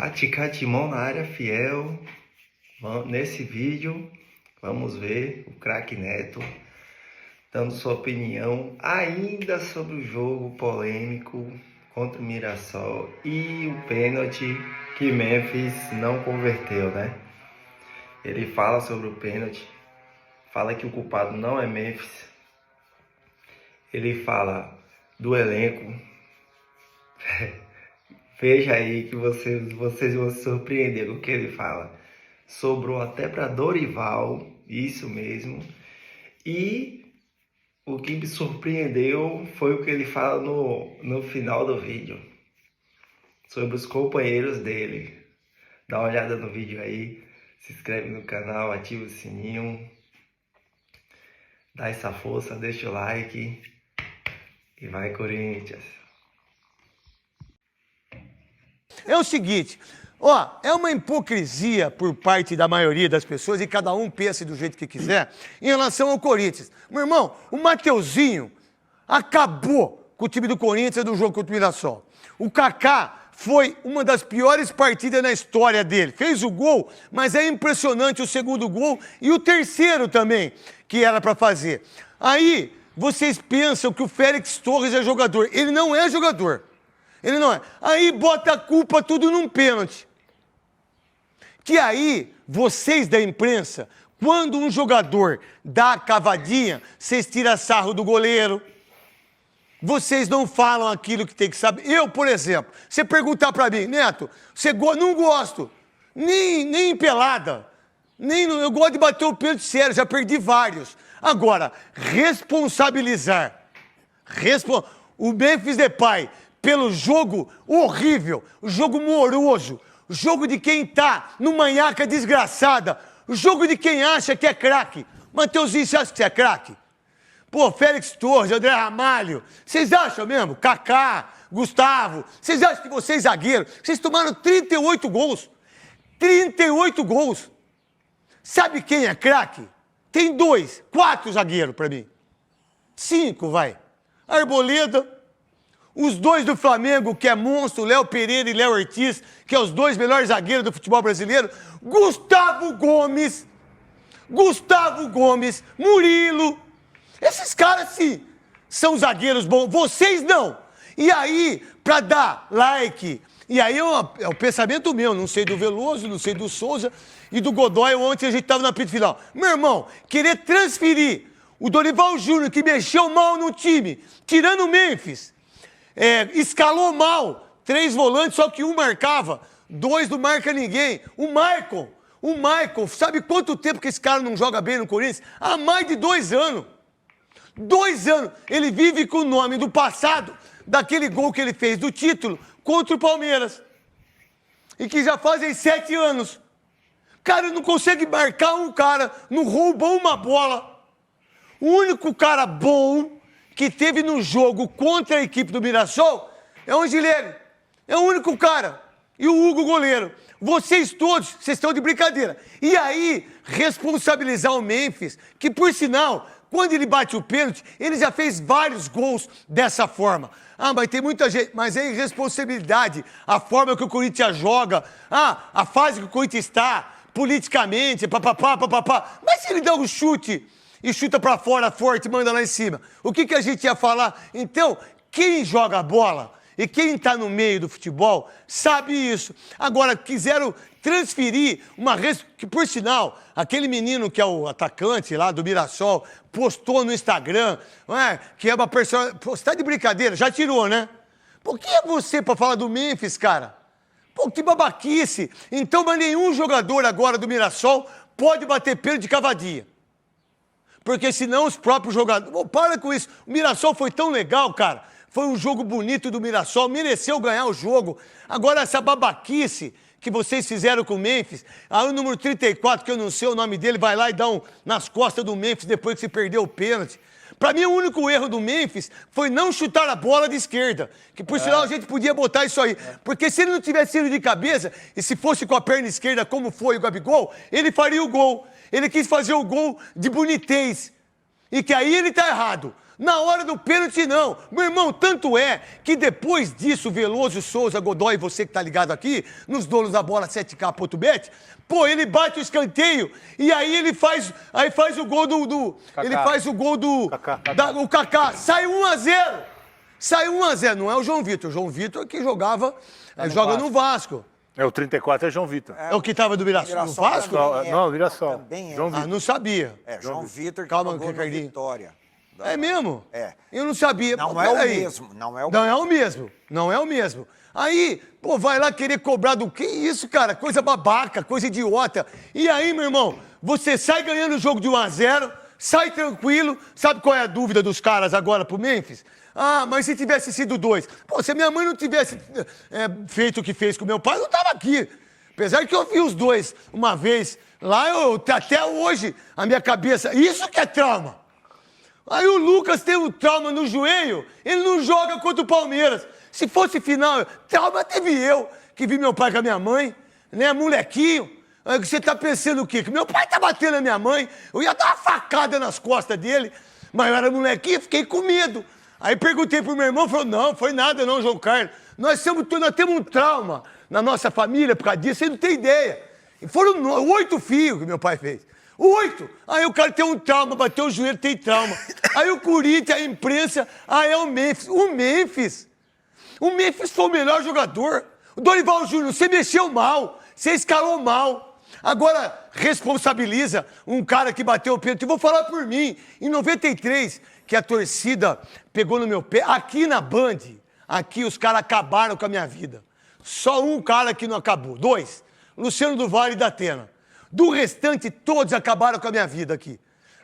Tática Timão na área fiel. Nesse vídeo, vamos ver o craque Neto dando sua opinião ainda sobre o jogo polêmico contra o Mirassol e o pênalti que Memphis não converteu, né? Ele fala sobre o pênalti, fala que o culpado não é Memphis. Ele fala do elenco. Veja aí que vocês vão se surpreender com o que ele fala. Sobrou até para Dorival, isso mesmo. E o que me surpreendeu foi o que ele fala no final do vídeo. Sobre os companheiros dele. Dá uma olhada no vídeo aí. Se inscreve no canal, ativa o sininho. Dá essa força, deixa o like. E vai, Corinthians. É o seguinte, é uma hipocrisia por parte da maioria das pessoas e cada um pensa do jeito que quiser em relação ao Corinthians. Meu irmão, o Mateuzinho acabou com o time do Corinthians no jogo contra o Mirassol. O Kaká foi uma das piores partidas na história dele. Fez o gol, mas é impressionante o segundo gol e o terceiro também, que era para fazer. Aí, vocês pensam que o Félix Torres é jogador. Ele não é jogador. Ele não é. Aí bota a culpa tudo num pênalti. Que aí, vocês da imprensa, quando um jogador dá a cavadinha, vocês tiram sarro do goleiro. Vocês não falam aquilo que tem que saber. Eu, por exemplo, você perguntar pra mim, Neto, não gosto, nem em pelada, eu gosto de bater o pênalti sério, já perdi vários. Agora, responsabilizar o Memphis Depay pelo jogo horrível, o jogo moroso, o jogo de quem tá no manhaca desgraçada, o jogo de quem acha que é craque. Mateuzinho, você acha que você é craque? Pô, Félix Torres, André Ramalho, vocês acham mesmo? Kaká, Gustavo, vocês acham que vocês zagueiros, vocês tomaram 38 gols. 38 gols. Sabe quem é craque? Tem 4 zagueiros pra mim. 5, vai. Arboleda, os 2 do Flamengo, que é monstro, Léo Pereira e Léo Ortiz, que é os 2 melhores zagueiros do futebol brasileiro. Gustavo Gomes, Murilo. Esses caras, sim, são zagueiros bons. Vocês não. E aí, pra dar like, e aí é o pensamento meu, não sei do Veloso, não sei do Souza e do Godoy, ontem a gente tava na apito final. Meu irmão, querer transferir o Dorival Júnior, que mexeu mal no time, tirando o Memphis, escalou mal, 3 volantes, só que um marcava, 2 não marca ninguém. O Michael, sabe quanto tempo que esse cara não joga bem no Corinthians? Há mais de 2 anos. 2 anos. Ele vive com o nome do passado, daquele gol que ele fez do título contra o Palmeiras. E que já fazem 7 anos. Cara, não consegue marcar um cara, não roubou uma bola. O único cara bom que teve no jogo contra a equipe do Mirassol é o Angilele. É o único cara. E o Hugo, goleiro. Vocês todos, vocês estão de brincadeira. E aí, responsabilizar o Memphis, que por sinal, quando ele bate o pênalti, ele já fez vários gols dessa forma. Mas tem muita gente, mas é irresponsabilidade. A forma que o Corinthians joga, a fase que o Corinthians está, politicamente, papapá. Mas se ele dá um chute e chuta pra fora forte e manda lá em cima, o que a gente ia falar? Então, quem joga bola e quem tá no meio do futebol sabe isso. Agora, quiseram transferir que, por sinal, aquele menino que é o atacante lá do Mirassol postou no Instagram, que é uma pessoa... Pô, você tá de brincadeira? Já tirou, né? Por que é você pra falar do Memphis, cara? Pô, que babaquice. Então, mas nenhum jogador agora do Mirassol pode bater pênalti de cavadinha. Porque senão os próprios jogadores... Pô, para com isso. O Mirassol foi tão legal, cara. Foi um jogo bonito do Mirassol. Mereceu ganhar o jogo. Agora, essa babaquice que vocês fizeram com o Memphis, aí o número 34, que eu não sei o nome dele, vai lá e dá nas costas do Memphis depois que se perdeu o pênalti. Pra mim, o único erro do Memphis foi não chutar a bola de esquerda. Que, por sinal, a gente podia botar isso aí. Porque se ele não tivesse ido de cabeça, e se fosse com a perna esquerda, como foi o Gabigol, ele faria o gol. Ele quis fazer o gol de bonitez. E que aí ele tá errado. Na hora do pênalti, não. Meu irmão, tanto é que depois disso, Veloso, Souza, Godoy, você que tá ligado aqui, nos donos da bola 7K.bet, pô, ele bate o escanteio e aí ele faz o gol ele faz o gol do o Kaká. Sai 1-0. Sai 1-0. Não é o João Vitor. O João Vitor que jogava, joga no Vasco. É, o 34 é João Vitor. É o que tava do Mirassol, no Vasco? Não, Mirassol. Também é. João Vitor. Não sabia. João Vitor que Calma, jogou no Ricardinho. Vitória. É mesmo? É. Eu não sabia. Não Pô, é o peraí. mesmo. Não é o mesmo. Não é o mesmo. Aí, pô, vai lá querer cobrar do que isso, cara? Coisa babaca, coisa idiota. E aí, meu irmão, você sai ganhando o jogo de 1-0, sai tranquilo. Sabe qual é a dúvida dos caras agora pro Memphis? Ah, mas se tivesse sido 2. Pô, se a minha mãe não tivesse feito o que fez com meu pai, eu não tava aqui. Apesar que eu vi os dois uma vez lá, até hoje, a minha cabeça... Isso que é trauma. Aí o Lucas tem um trauma no joelho, ele não joga contra o Palmeiras. Se fosse final, trauma teve eu, que vi meu pai com a minha mãe, né, molequinho. Aí você tá pensando o quê? Que meu pai tá batendo na minha mãe, eu ia dar uma facada nas costas dele, mas eu era molequinho, fiquei com medo. Aí perguntei pro meu irmão, falou, não, foi nada não, João Carlos. Nós temos um trauma na nossa família por causa disso, você não tem ideia. E foram 8 filhos que meu pai fez. 8! Aí o cara tem um trauma, bateu o joelho, tem trauma. Aí o Corinthians, a imprensa, é o Memphis. O Memphis foi o melhor jogador. O Dorival Júnior, você mexeu mal, você escalou mal. Agora responsabiliza um cara que bateu o pênalti. Vou falar por mim, em 93, que a torcida pegou no meu pé, aqui na Band, aqui os caras acabaram com a minha vida. Só um cara que não acabou. 2, Luciano do Vale e da Atena. Do restante, todos acabaram com a minha vida aqui.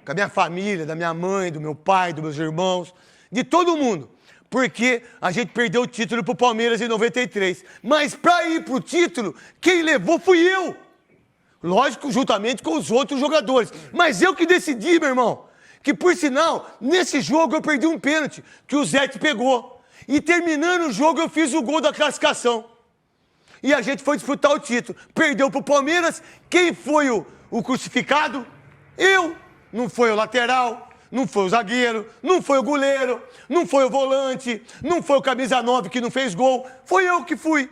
Com a minha família, da minha mãe, do meu pai, dos meus irmãos, de todo mundo. Porque a gente perdeu o título pro Palmeiras em 93. Mas para ir pro título, quem levou fui eu. Lógico, juntamente com os outros jogadores. Mas eu que decidi, meu irmão. Que, por sinal, nesse jogo eu perdi um pênalti, que o Zete pegou. E terminando o jogo, eu fiz o gol da classificação. E a gente foi disputar o título. Perdeu pro Palmeiras. Quem foi o crucificado? Eu. Não foi o lateral, não foi o zagueiro, não foi o goleiro, não foi o volante, não foi o camisa 9 que não fez gol. Foi eu que fui.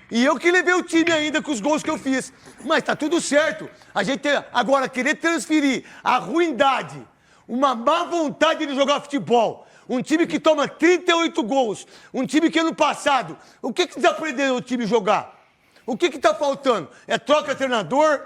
E eu que levei o time ainda com os gols que eu fiz. Mas tá tudo certo. A gente agora querer transferir a ruindade, uma má vontade de jogar futebol, um time que toma 38 gols, um time que ano passado, o que desaprendeu o time jogar? O que está faltando? É troca treinador?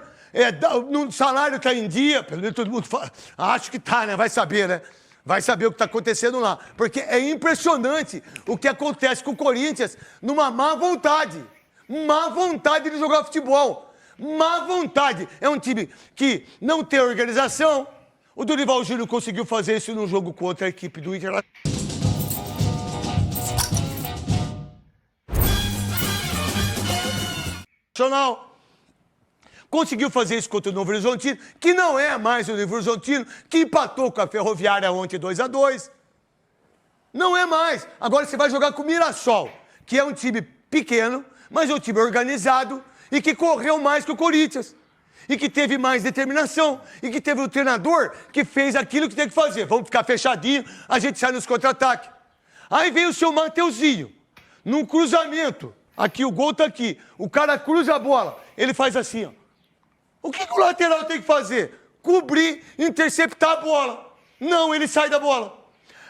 O salário está em dia? Pelo menos todo mundo fala. Acho que está, né? Vai saber, né? Vai saber o que está acontecendo lá. Porque é impressionante o que acontece com o Corinthians numa má vontade. Má vontade de jogar futebol. Má vontade. É um time que não tem organização. O Dorival Júnior conseguiu fazer isso num jogo contra a equipe do Internacional. Conseguiu fazer isso contra o Novo Horizontino, que não é mais o Novo Horizontino, que empatou com a Ferroviária ontem 2-2. Não é mais. Agora você vai jogar com o Mirassol, que é um time pequeno, mas é um time organizado e que correu mais que o Corinthians. E que teve mais determinação. E que teve um treinador que fez aquilo que tem que fazer. Vamos ficar fechadinho, a gente sai nos contra-ataques. Aí vem o seu Mateuzinho, num cruzamento. Aqui, o gol tá aqui. O cara cruza a bola. Ele faz assim, ó. O que o lateral tem que fazer? Cobrir, interceptar a bola. Não, ele sai da bola.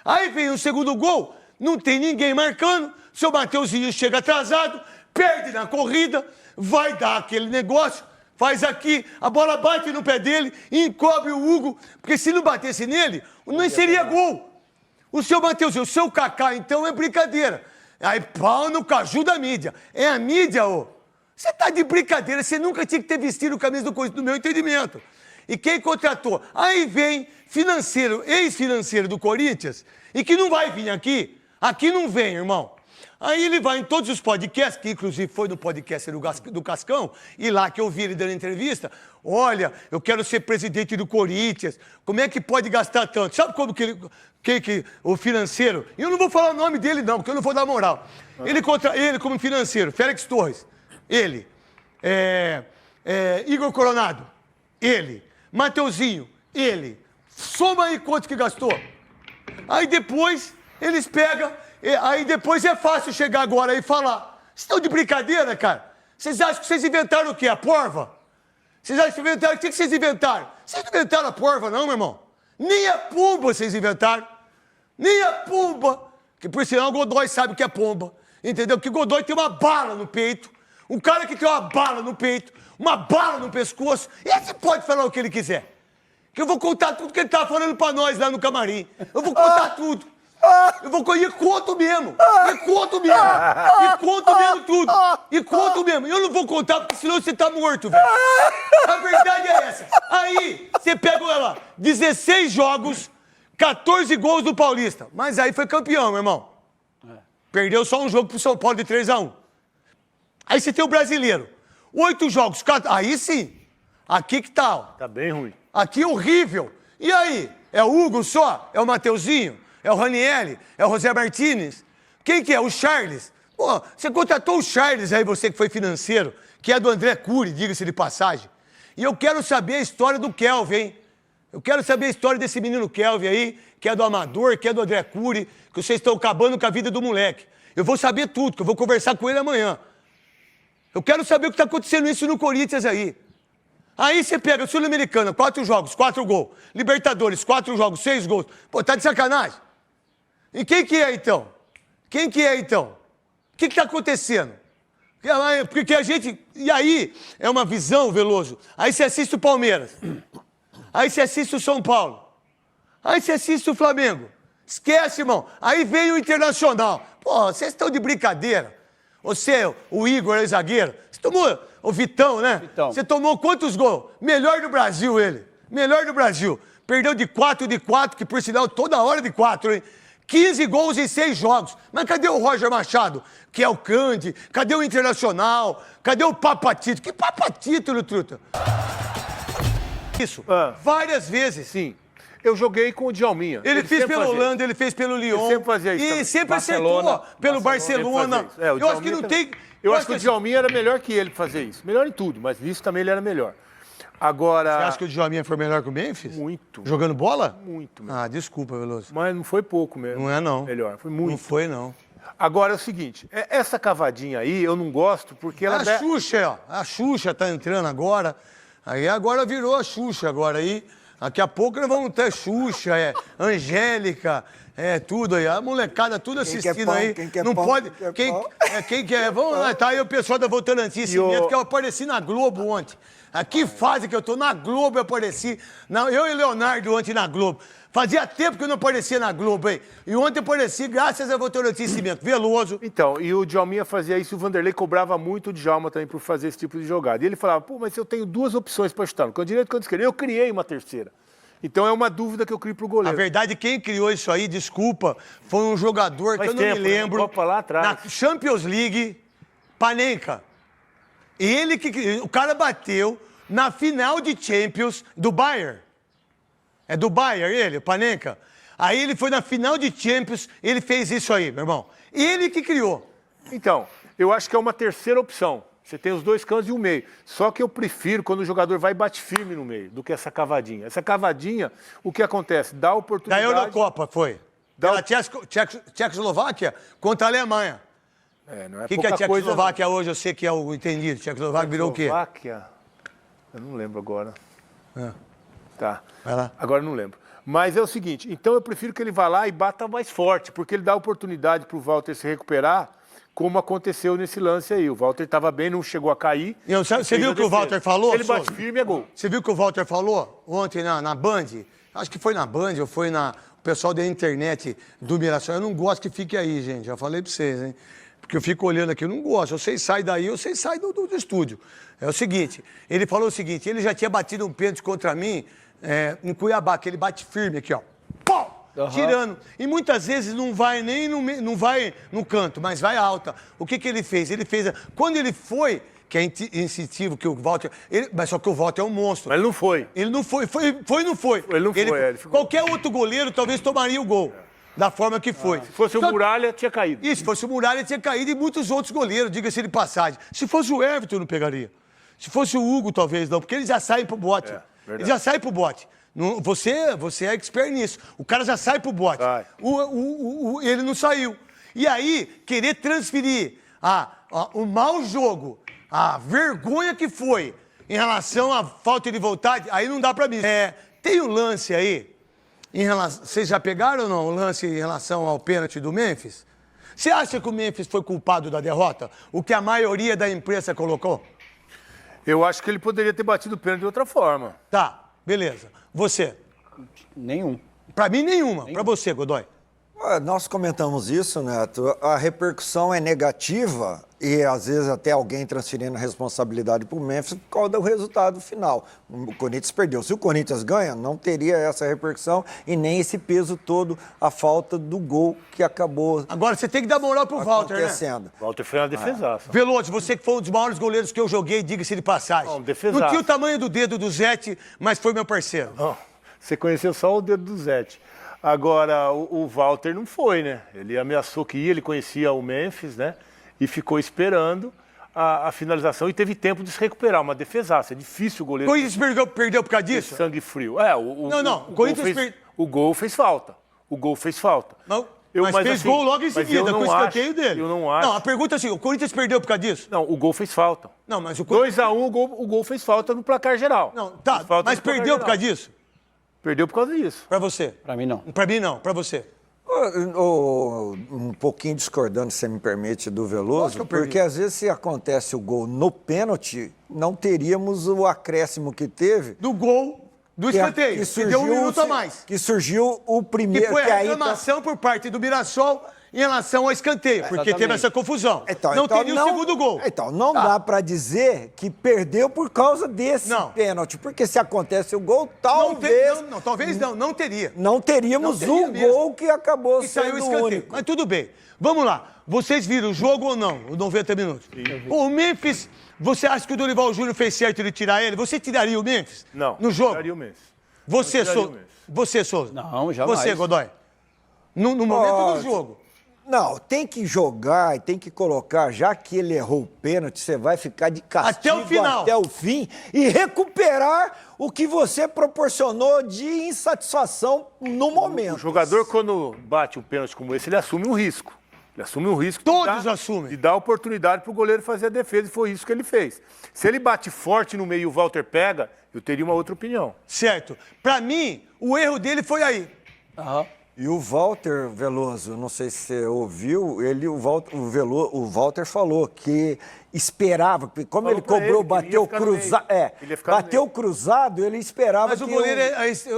Aí vem o segundo gol, não tem ninguém marcando. Seu Mateuzinho chega atrasado, perde na corrida, vai dar aquele negócio, faz aqui, a bola bate no pé dele, encobre o Hugo, porque se não batesse nele, não seria gol. O seu Mateuzinho, o seu Kaká, então, é brincadeira. Aí, pau no caju da mídia. É a mídia, ô. Você tá de brincadeira, você nunca tinha que ter vestido camisa do Corinthians, no meu entendimento. E quem contratou? Aí vem financeiro, ex-financeiro do Corinthians, e que não vai vir aqui. Aqui não vem, irmão. Aí ele vai em todos os podcasts, que inclusive foi no podcast do Cascão, e lá que eu vi ele dando entrevista, olha, eu quero ser presidente do Corinthians, como é que pode gastar tanto? Sabe como que o financeiro, e eu não vou falar o nome dele não, porque eu não vou dar moral. Ele como financeiro, Félix Torres, ele, Igor Coronado, ele, Mateuzinho, ele, soma aí quanto que gastou. Aí depois eles pegam, aí depois é fácil chegar agora e falar. Vocês estão de brincadeira, cara? Vocês acham que vocês inventaram o quê? A porva? Vocês acham que inventaram? O que vocês inventaram? Vocês não inventaram a porva, não, meu irmão? Nem a pomba vocês inventaram. Nem a pomba. Que por sinal o Godoy sabe o que é pomba. Entendeu? Porque o Godoy tem uma bala no peito. Um cara que tem uma bala no peito, uma bala no pescoço. Esse pode falar o que ele quiser. Que eu vou contar tudo que ele tá falando pra nós lá no camarim. Eu vou contar tudo. E conto mesmo. E conto mesmo tudo. E conto mesmo. Eu não vou contar porque senão você tá morto, velho. A verdade é essa. Aí, você pega, olha lá, 16 jogos, 14 gols do Paulista. Mas aí foi campeão, meu irmão. Perdeu só um jogo pro São Paulo de 3-1. Aí você tem o brasileiro. 8 jogos, 4... Aí sim. Aqui que tá, ó. Tá bem ruim. Aqui é horrível. E aí? É o Hugo só? É o Mateuzinho? É o Ranieri? É o José Martínez? Quem que é? O Charles? Pô, você contratou o Charles aí, você que foi financeiro, que é do André Cury, diga-se de passagem. E eu quero saber a história do Kelvin, hein? Eu quero saber a história desse menino Kelvin aí, que é do Amador, que é do André Cury, que vocês estão acabando com a vida do moleque. Eu vou saber tudo, que eu vou conversar com ele amanhã. Eu quero saber o que está acontecendo isso no Corinthians aí. Aí você pega a Sul-Americana, 4 jogos, 4 gols. Libertadores, 4 jogos, 6 gols. Pô, tá de sacanagem? E quem que é, então? Quem que é, então? O que tá acontecendo? Porque a gente... E aí, é uma visão, Veloso. Aí você assiste o Palmeiras. Aí você assiste o São Paulo. Aí você assiste o Flamengo. Esquece, irmão. Aí vem o Internacional. Pô, vocês estão de brincadeira. Você, o Igor, o zagueiro. Você tomou... O Vitão, né? Vitão. Você tomou quantos gols? Melhor do Brasil, ele. Melhor do Brasil. Perdeu de 4, que por sinal, toda hora de 4, hein? 15 gols em 6 jogos. Mas cadê o Roger Machado? Que é o Cande? Cadê o Internacional? Cadê o Papatito? Que Papatito, truta? Isso. Várias vezes. Sim. Eu joguei com o Djalminha. Ele fez sempre pelo fazia Holanda, ele fez pelo Lyon. Ele sempre fazia isso E também. sempre Barcelona, acertou pelo Barcelona. Eu Eu acho que não tem... Eu acho que o Djalminha era melhor que ele pra fazer isso. Melhor em tudo, mas nisso também ele era melhor. Agora... Você acha que o Djalminha foi melhor que o Memphis? Muito. Jogando bola? Muito mesmo. Ah, desculpa, Veloso. Mas não foi pouco mesmo. Não é, não. Melhor, foi muito. Não foi, não. Agora é o seguinte, essa cavadinha aí eu não gosto porque ela... A Xuxa, ó. A Xuxa tá entrando agora. Aí agora virou a Xuxa agora aí. Daqui a pouco nós vamos ter Xuxa, Angélica, tudo aí. A molecada tudo assistindo aí. Quem quer não pão, pode. quem Quem quer? Vamos lá, tá aí o pessoal da Votorantim Cimento, que eu apareci na Globo ontem. Que fase que eu tô na Globo, eu apareci. Eu e Leonardo ontem na Globo. Fazia tempo que eu não aparecia na Globo, hein? E ontem eu apareci graças a Votorantim Cimento. Veloso. Então, e o Djalminha fazia isso, o Vanderlei cobrava muito o Djalma também por fazer esse tipo de jogada. E ele falava, pô, mas eu tenho 2 opções para chutar, no canto direito e no canto esquerdo. Eu criei uma terceira. Então é uma dúvida que eu crio pro A goleiro. verdade, quem criou isso aí, desculpa, foi um jogador Faz que eu não tempo, me lembro. Copa lá atrás. Na Champions League, Panenka. Ele que... O cara bateu na final de Champions do Bayern. É do Bayern ele, o Panenka. Aí ele foi na final de Champions, ele fez isso aí, meu irmão. Ele que criou. Então, eu acho que é uma terceira opção. Você tem os 2 cantos e o meio. Só que eu prefiro quando o jogador vai e bate firme no meio, do que essa cavadinha. Essa cavadinha, o que acontece? Dá Da oportunidade... Eurocopa, foi. Da Tchecoslováquia contra a Alemanha. não é O que é pouca a Tchecoslováquia hoje? Eu sei que é o entendido. Tchecoslováquia virou o quê? Tchecoslováquia? Eu não lembro agora. Tá. Vai lá. Agora eu não lembro. Mas é o seguinte, então eu prefiro que ele vá lá e bata mais forte, porque ele dá oportunidade para o Walter se recuperar, como aconteceu nesse lance aí. O Walter estava bem, não chegou a cair. Você viu o que o Walter falou? Se ele bate firme, é gol. Você viu o que o Walter falou ontem na Band? Acho que foi na Band ou foi na... O pessoal da internet do Mirassol. Eu não gosto que fique aí, gente. Já falei pra vocês, hein? Porque eu fico olhando aqui, eu não gosto. Vocês saem daí, vocês saem do estúdio. É o seguinte, ele falou o seguinte, ele já tinha batido um pênalti contra mim em Cuiabá, que ele bate firme aqui, ó. Pum! Tirando. E muitas vezes não vai nem não vai no canto, mas vai alta. O que ele fez? Ele fez... Quando ele foi, que é incisivo, que o Walter... Mas só que o Walter é um monstro. Mas ele não foi. Ele não foi. Foi não foi. Ele não foi, ele ficou... Qualquer outro goleiro talvez tomaria o gol. Da forma que foi. Se fosse o Muralha, tinha caído. Isso, se fosse o Muralha, tinha caído e muitos outros goleiros, diga-se de passagem. Se fosse o Everton, não pegaria. Se fosse o Hugo, talvez não, porque eles já saem pro bote. Eles já saem pro bote. Você é expert nisso. O cara já sai pro bote. Vai. Ele não saiu. E aí, querer transferir o mau jogo, a vergonha que foi em relação à falta de vontade, aí não dá pra mim. Tem um lance aí, vocês já pegaram ou não o lance em relação ao pênalti do Memphis? Você acha que o Memphis foi culpado da derrota? O que a maioria da imprensa colocou? Eu acho que ele poderia ter batido o pênalti de outra forma. Tá, beleza. Você? Nenhum. Pra mim, nenhuma. Pra você, Godoy? Nós comentamos isso, Neto. A repercussão é negativa e, às vezes, até alguém transferindo a responsabilidade para o Memphis por causa do resultado final. O Corinthians perdeu. Se o Corinthians ganha, não teria essa repercussão e nem esse peso todo, a falta do gol que acabou Agora, você tem que dar moral pro Walter, né? acontecendo. Walter foi uma defesaça. Veloso, você que foi um dos maiores goleiros que eu joguei, diga-se de passagem. Não, defesaço. Não tinha o tamanho do dedo do Zete, mas foi meu parceiro. Não, você conheceu só o dedo do Zete. Agora, o Walter não foi, né? Ele ameaçou que ia, ele conhecia o Memphis, né? E ficou esperando a finalização e teve tempo de se recuperar. Uma defesaça. É difícil o O goleiro Corinthians perdeu por causa ter disso? sangue frio. Não, o Corinthians o gol fez falta. O gol fez falta. Não, Mas mas fez assim, gol logo em mas seguida, eu com o não escanteio acho, dele. eu não acho. Não, a pergunta é assim, o Corinthians perdeu por causa disso? Não, o gol fez falta. Não, mas o Corinthians... 2-1, o gol fez falta no placar geral. Não, tá, Fez falta mas no placar perdeu por geral. causa disso? Perdeu por causa disso. Pra você? Pra mim, não. Pra mim, não. Pra você? Um pouquinho discordando, se você me permite, do Veloso, que eu perdi. porque às vezes se acontece o gol no pênalti, não teríamos o acréscimo que teve. Do gol do escanteio, que deu um minuto a mais. Que surgiu o Que primeiro. foi a aí reclamação por parte do Mirassol em relação ao escanteio, porque teve exatamente. essa confusão. não teria o segundo gol. Então, não dá pra dizer que perdeu por causa desse Não. pênalti, porque se acontece o gol, Talvez não teria. não teríamos Não teria o mesmo. gol que acabou E saiu o sendo escanteio. único. Mas tudo bem. Vamos lá. Vocês viram o jogo ou não? Os 90 minutos. O Memphis, você acha que o Dorival Júnior fez certo de tirar ele? Você tiraria o Memphis? Não. No jogo? Tiraria o Memphis. Você, Não tiraria Souza. o Memphis. Você, Souza. Não, jamais. Você, Godoy. No momento do jogo. Não, tem que jogar e tem que colocar, já que ele errou o pênalti, você vai ficar de castigo Até o final. até o fim e recuperar o que você proporcionou de insatisfação no O momento. jogador, quando bate um pênalti como esse, ele assume um risco. Ele assume um risco. Todos assumem. De dar oportunidade para o goleiro fazer a defesa, e foi isso que ele fez. Se ele bate forte no meio e o Walter pega, eu teria uma outra opinião. Certo. Pra mim, o erro dele foi aí. Aham. E o Walter Veloso, não sei se você ouviu, o Walter falou que esperava, porque como Falou ele pra cobrou, ele que ele ia bateu ficar no meio. cruzado, Ele ia ficar no bateu meio. cruzado, ele esperava Mas que o goleiro,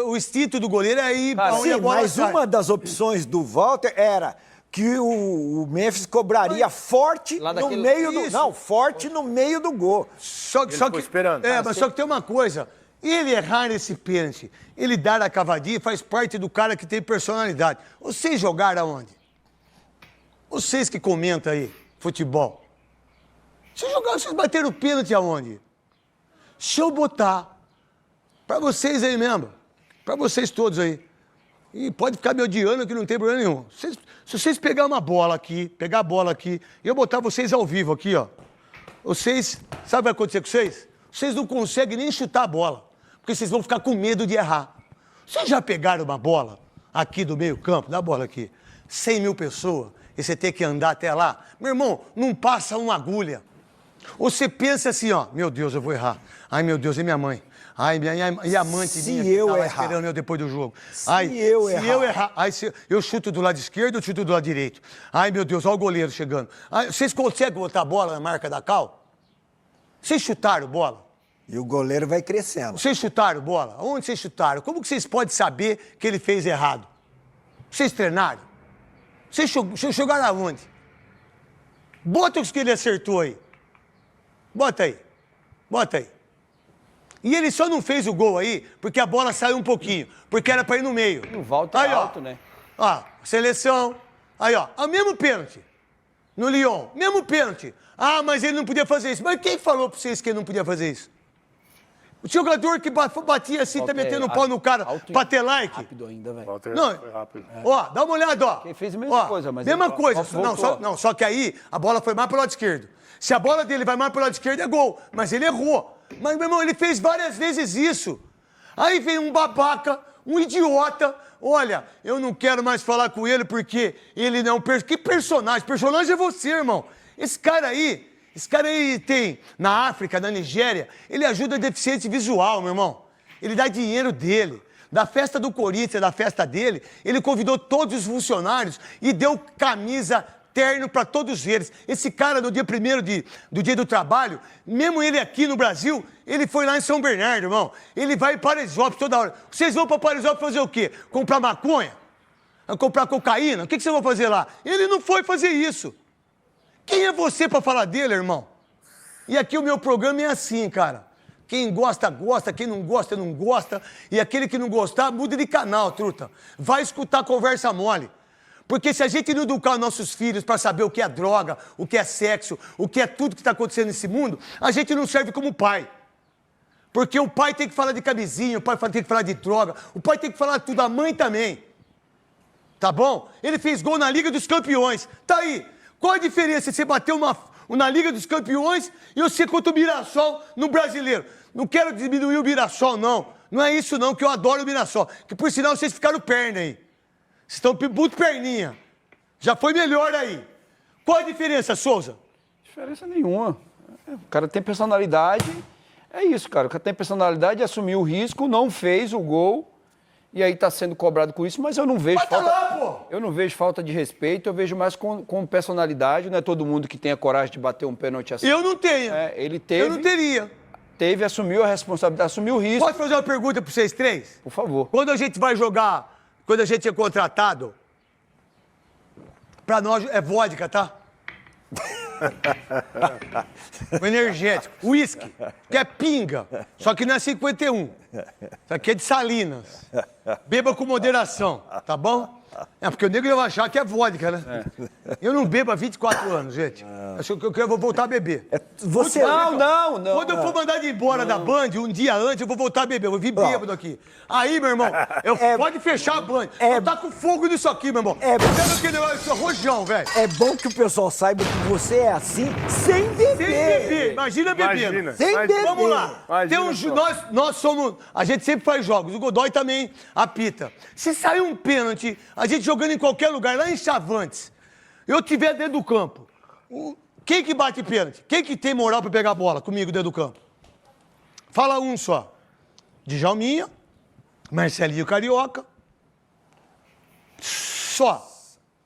o instinto do goleiro é ir Cara, aonde a Sim, bola mas sai. uma das opções do Walter era que o Memphis cobraria forte Lá no daquele- meio do... Isso. Não, forte no meio do gol. Só ficou que, esperando. mas só que tem uma coisa. Ele errar esse pênalti, ele dar a cavadinha, faz parte do cara que tem personalidade. Vocês jogaram aonde? Vocês que comentam aí, futebol. Vocês bateram pênalti aonde? Se eu botar, pra vocês aí mesmo, pra vocês todos aí, e pode ficar me odiando que não tem problema nenhum. Se vocês pegar uma bola aqui, pegar a bola aqui, e eu botar vocês ao vivo aqui, ó. Vocês, sabe o que vai acontecer com vocês? Vocês não conseguem nem chutar a bola, porque vocês vão ficar com medo de errar. Vocês já pegaram uma bola aqui do meio campo, dá a bola aqui, 100 mil pessoas, e você tem que andar até lá? Meu irmão, não passa uma agulha. Ou você pensa assim, ó, meu Deus, eu vou errar. Ai, meu Deus, é minha mãe. Ai, minha amante Se minha eu que tá lá errar. esperando eu depois do jogo. Se Ai, eu se errar. eu errar. Ai, eu chuto do lado esquerdo, eu chuto do lado direito. Ai, meu Deus, olha o goleiro chegando. Ai, vocês conseguem botar a bola na marca da Cal? Vocês chutaram bola? E o goleiro vai crescendo. Vocês chutaram bola? Onde vocês chutaram? Como que vocês podem saber que ele fez errado? Vocês treinaram? Vocês jogaram aonde? Bota os que ele acertou aí. Bota aí. Bota aí. E ele só não fez o gol aí porque a bola saiu um pouquinho. Porque era pra ir no meio. O Walter Aí, é ó. alto, né? Ó, seleção. Aí, ó. O mesmo pênalti. No Lyon. Mesmo pênalti. Ah, mas ele não podia fazer isso. Mas quem falou pra vocês que ele não podia fazer isso? O jogador que batia assim, tá Walter metendo é o pau no cara alto e pra ter like. Rápido ainda, velho. Walter Não, foi rápido. ó, dá uma olhada, ó. Quem fez a mesma Ó, coisa, mas mesma ele coisa. voltou. Só que aí a bola foi mais pro lado esquerdo. Se a bola dele vai mais pro lado esquerdo, é gol. Mas ele errou. Mas, meu irmão, ele fez várias vezes isso. Aí vem um babaca, um idiota. Olha, eu não quero mais falar com ele porque ele não... Que personagem? Personagem é você, irmão. Esse cara aí tem, na África, na Nigéria, ele ajuda deficiente visual, meu irmão. Ele dá dinheiro dele. Da festa do Corinthians, da festa dele, ele convidou todos os funcionários e deu camisa, terno para todos eles. Esse cara, no dia 1º do dia do trabalho, mesmo ele aqui no Brasil, ele foi lá em São Bernardo, irmão. Ele vai em Paraisópolis toda hora. Vocês vão para Paraisópolis fazer o quê? Comprar maconha? Comprar cocaína? O que vocês vão fazer lá? Ele não foi fazer isso. Quem é você para falar dele, irmão? E aqui o meu programa é assim, cara. Quem gosta, gosta. Quem não gosta, não gosta. E aquele que não gostar, muda de canal, truta. Vai escutar conversa mole. Porque se a gente não educar nossos filhos para saber o que é droga, o que é sexo, o que é tudo que está acontecendo nesse mundo, a gente não serve como pai. Porque o pai tem que falar de camisinha, o pai tem que falar de droga, o pai tem que falar de tudo, a mãe também. Tá bom? Ele fez gol na Liga dos Campeões. Tá aí. Qual a diferença se você bateu na Liga dos Campeões e você contra o Mirassol no Brasileiro? Não quero diminuir o Mirassol, não. Não é isso, não, que eu adoro o Mirassol. Que, por sinal, vocês ficaram perna aí. Vocês estão muito perninha. Já foi melhor aí. Qual a diferença, Souza? Diferença nenhuma. O cara tem personalidade. É isso, cara. O cara tem personalidade, assumiu o risco, não fez o gol. E aí tá sendo cobrado com isso, mas eu não vejo falta... lá, pô! Eu não vejo falta de respeito, eu vejo mais com personalidade. Não é todo mundo que tem a coragem de bater um pênalti assim. Eu não tenho. Ele teve... Eu não teria. Teve, assumiu a responsabilidade, assumiu o risco. Posso fazer uma pergunta para vocês três? Por favor. Quando a gente vai jogar, quando a gente é contratado, pra nós é vodka, tá? O energético. Uísque, que é pinga, só que não é 51. Isso aqui é de Salinas. Beba com moderação, tá bom? É porque o nego vai achar que é vodka, né? Eu não bebo há 24 anos, gente. Acho que eu vou voltar a beber. Você... Não. Quando eu for mandado embora da Band, um dia antes, eu vou voltar a beber. Eu vou vir bêbado aqui. Aí, meu irmão, pode fechar a Band. Eu tá com fogo nisso aqui, meu irmão. Pega aquele negócio, rojão, velho. É bom que o pessoal saiba que você é assim sem beber. Sem beber. Imagina bebendo. Sem beber. Vamos lá. Nós somos... A gente sempre faz jogos. O Godoy também apita. Se sair um pênalti, a gente jogando em qualquer lugar, lá em Chavantes, eu tiver dentro do campo, quem que bate pênalti? Quem que tem moral pra pegar a bola comigo dentro do campo? Fala um só. Djalminha, Marcelinho Carioca. Só.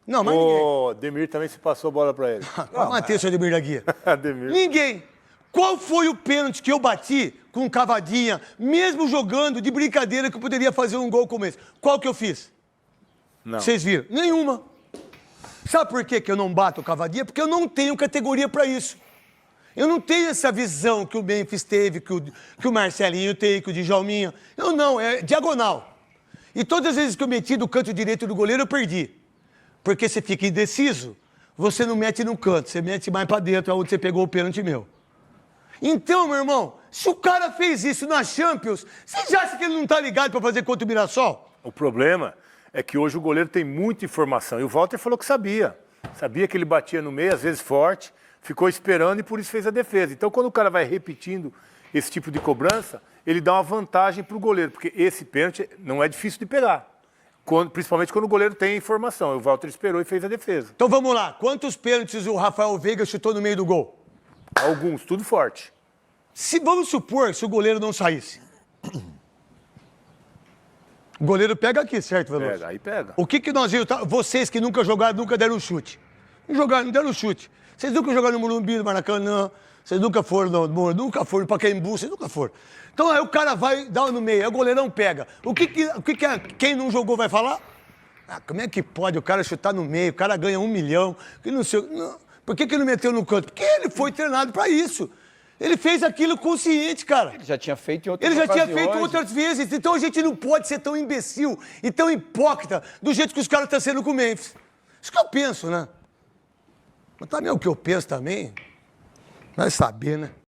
Não, mas ninguém. O Demir também se passou a bola pra ele. Matei o seu Ademir da Guia. Ademir. Ninguém. Qual foi o pênalti que eu bati com cavadinha, mesmo jogando de brincadeira que eu poderia fazer um gol como esse? Qual que eu fiz? Não. Vocês viram? Nenhuma. Sabe por que eu não bato cavadinha? Porque eu não tenho categoria para isso. Eu não tenho essa visão que o Memphis teve, que o Marcelinho tem, que o Djalminha. Eu não, é diagonal. E todas as vezes que eu meti do canto direito do goleiro, eu perdi. Porque você fica indeciso, você não mete no canto, você mete mais para dentro, onde você pegou o pênalti meu. Então, meu irmão, se o cara fez isso na Champions, você já acha que ele não tá ligado para fazer contra o Mirassol? O problema é que hoje o goleiro tem muita informação. E o Walter falou que sabia. Sabia que ele batia no meio, às vezes forte, ficou esperando e por isso fez a defesa. Então, quando o cara vai repetindo esse tipo de cobrança, ele dá uma vantagem para o goleiro, porque esse pênalti não é difícil de pegar. Principalmente quando o goleiro tem informação. O Walter esperou e fez a defesa. Então vamos lá. Quantos pênaltis o Rafael Veiga chutou no meio do gol? Alguns, tudo forte. Vamos supor se o goleiro não saísse. O goleiro pega aqui, certo, Veloso? Pega, aí pega. O que nós íamos... Vocês que nunca jogaram, nunca deram chute. Não jogaram, não deram chute. Vocês nunca jogaram no Morumbi, no Maracanã. Vocês nunca foram nunca foram no Pacaembu, vocês nunca foram. Então aí o cara vai dar no meio, aí o goleirão pega. Quem não jogou vai falar? Como é que pode o cara chutar no meio, o cara ganha 1 milhão, que não sei... Não. Por que não meteu no canto? Porque ele foi treinado para isso. Ele fez aquilo consciente, cara. Ele já tinha feito em outras Ele já tinha ocasiões. feito outras vezes. Então a gente não pode ser tão imbecil e tão hipócrita do jeito que os caras estão sendo com o Memphis. Isso que eu penso, né? Mas também é o que eu penso também. Vai saber, né?